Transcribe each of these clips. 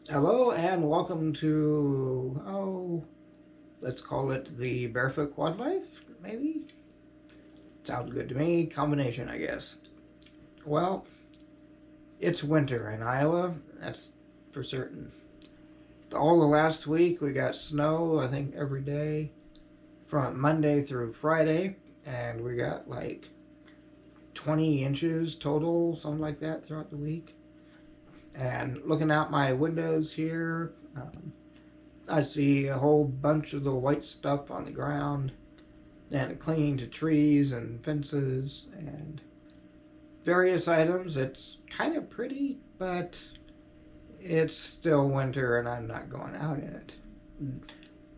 Hello and welcome to, let's call it the Barefoot Quad Life, maybe? Sounds good to me. Combination, I guess. Well, it's winter in Iowa, that's for certain. All the last week we got snow, I think, every day from Monday through Friday, and we got like 20 inches total, something like that, throughout the week. And looking out my windows here, I see a whole bunch of the white stuff on the ground and clinging to trees and fences and various items. It's kind of pretty, but it's still winter and I'm not going out in it.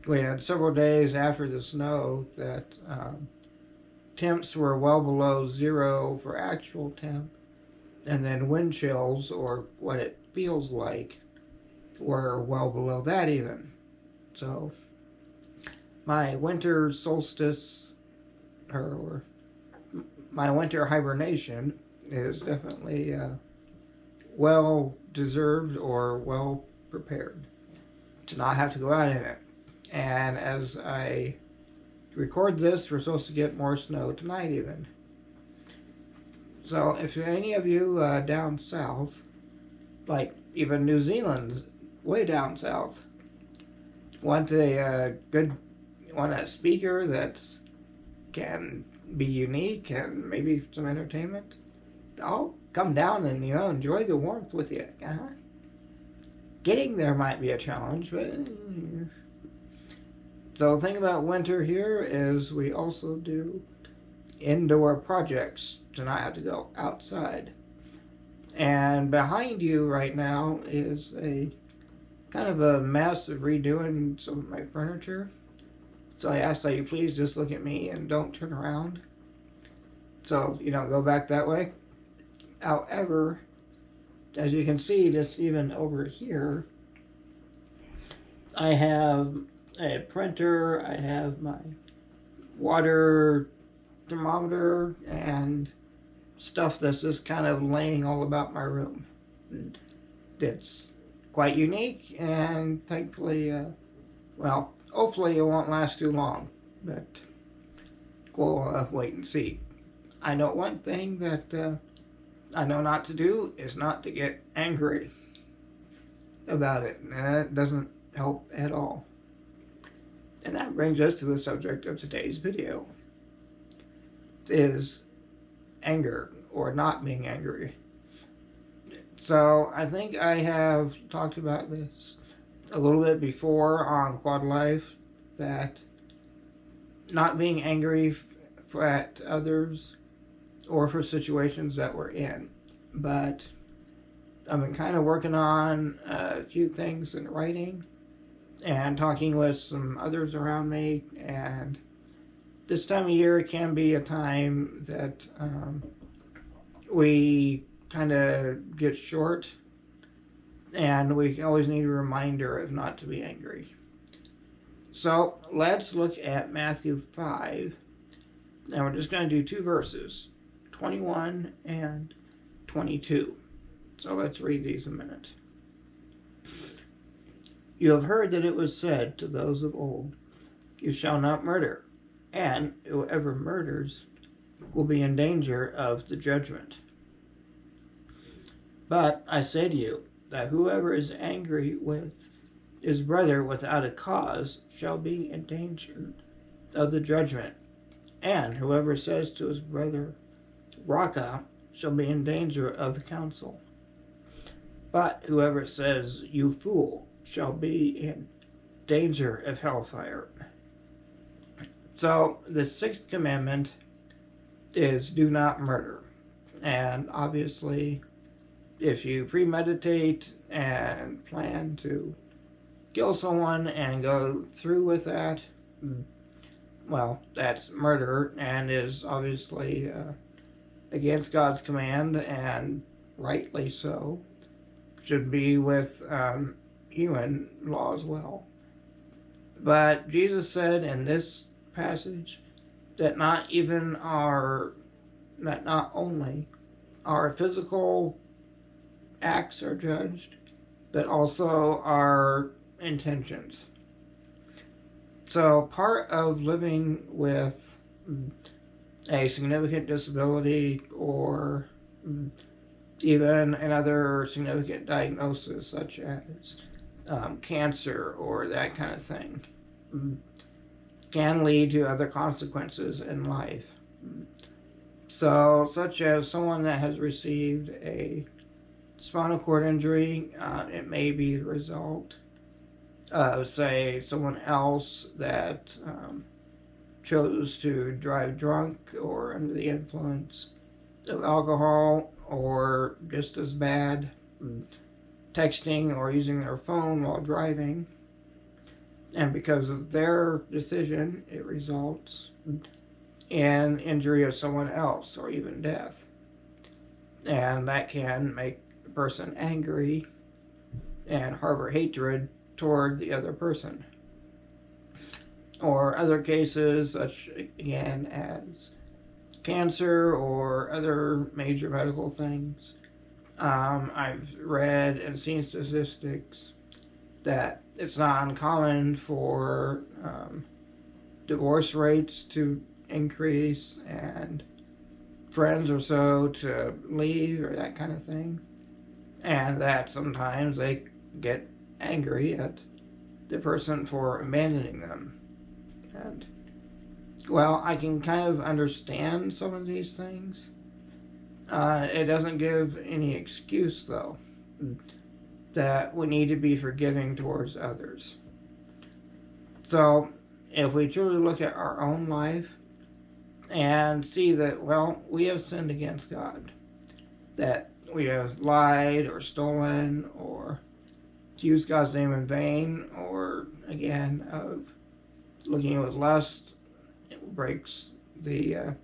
We had several days after the snow that temps were well below zero for actual temp, and then wind chills, or what it feels like, were well below that even. So my winter solstice, or my winter hibernation, is definitely well deserved or well prepared to not have to go out in it. And as I record this, we're supposed to get more snow tonight even. So if any of you down south, like even New Zealand's way down south, want a speaker that can be unique and maybe some entertainment, I'll come down and enjoy the warmth with you. Getting there might be a challenge, but so the thing about winter here is we also do indoor projects to not have to go outside. And behind you right now is a kind of a mess of redoing some of my furniture. So I ask that you please just look at me and don't turn around. So you don't go back that way. However, as you can see, just even over here, I have a printer, I have my water thermometer, and stuff that's just kind of laying all about my room. It's quite unique, and thankfully, hopefully it won't last too long, but we'll wait and see. I know one thing that I know not to do is not to get angry about it, and it doesn't help at all. And that brings us to the subject of today's video, is anger or not being angry. So I think I have talked about this a little bit before on Quad Life, that not being angry at others or for situations that we're in. But I've been kind of working on a few things in writing and talking with some others around me, and this time of year can be a time that we kind of get short, and we always need a reminder of not to be angry. So let's look at Matthew 5, and we're just going to do two verses, 21 and 22. So let's read these a minute. You have heard that it was said to those of old, you shall not murder, and whoever murders will be in danger of the judgment. But I say to you that whoever is angry with his brother without a cause shall be in danger of the judgment. And whoever says to his brother, Raka, shall be in danger of the council. But whoever says, you fool, shall be in danger of hellfire. So the sixth commandment is do not murder. And obviously, if you premeditate and plan to kill someone and go through with that, well, that's murder and is obviously against God's command, and rightly so. Should be with human law as well. But Jesus said in this passage that not only our physical acts are judged, but also our intentions. So part of living with a significant disability or even another significant diagnosis such as cancer or that kind of thing can lead to other consequences in life. So, such as someone that has received a spinal cord injury, it may be the result of, say, someone else that chose to drive drunk or under the influence of alcohol, or just as bad, texting or using their phone while driving. And because of their decision, it results in injury of someone else or even death. And that can make a person angry and harbor hatred toward the other person. Or other cases, such again as cancer or other major medical things. I've read and seen statistics that it's not uncommon for divorce rates to increase and friends or so to leave or that kind of thing. And that sometimes they get angry at the person for abandoning them. And, well, I can kind of understand some of these things. It doesn't give any excuse, though, that we need to be forgiving towards others. So, if we truly look at our own life and see that, well, we have sinned against God, that we have lied or stolen or used God's name in vain, or again, of looking with lust, it breaks the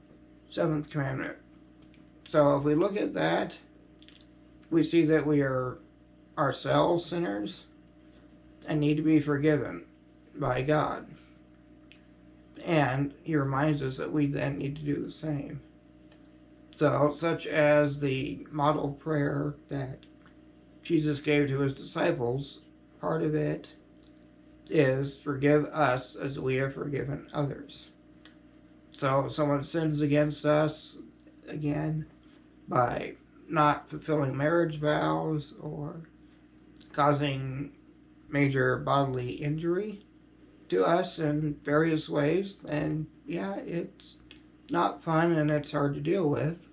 seventh commandment. So if we look at that, we see that we are ourselves sinners and need to be forgiven by God. And he reminds us that we then need to do the same. So, such as the model prayer that Jesus gave to his disciples, part of it is forgive us as we have forgiven others. So if someone sins against us, again, by not fulfilling marriage vows or causing major bodily injury to us in various ways, then yeah, it's not fun and it's hard to deal with,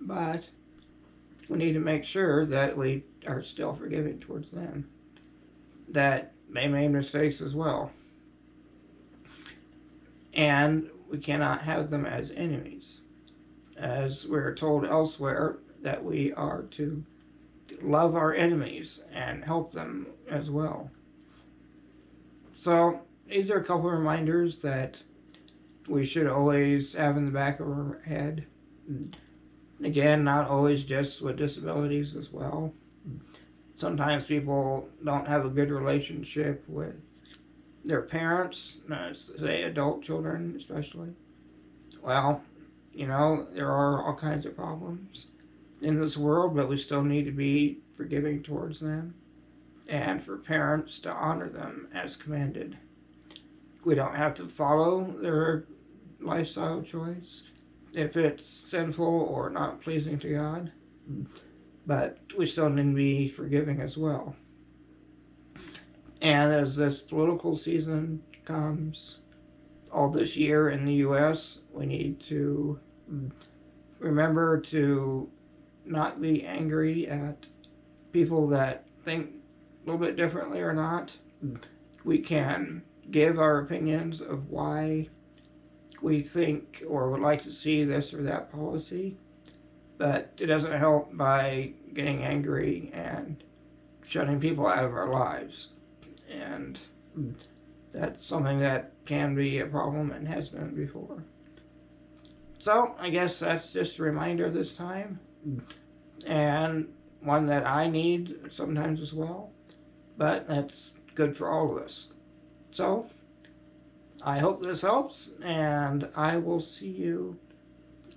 but we need to make sure that we are still forgiving towards them, that they made mistakes as well, and we cannot have them as enemies, as we're told elsewhere that we are to love our enemies and help them as well. So these are a couple of reminders that we should always have in the back of our head. Again, not always just with disabilities as well. Sometimes people don't have a good relationship with their parents, say adult children especially. Well, there are all kinds of problems in this world, but we still need to be forgiving towards them and for parents to honor them as commanded. We don't have to follow their lifestyle choice if it's sinful or not pleasing to God, but we still need to be forgiving as well. And as this political season comes, all this year in the U.S., we need to remember to not be angry at people that think a little bit differently or not. We can give our opinions of why we think or would like to see this or that policy, but it doesn't help by getting angry and shutting people out of our lives. And that's something that can be a problem and has been before. So I guess that's just a reminder this time, and one that I need sometimes as well, but that's good for all of us. So I hope this helps, and I will see you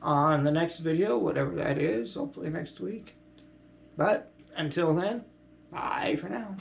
on the next video, whatever that is, hopefully next week. But until then, Bye for now.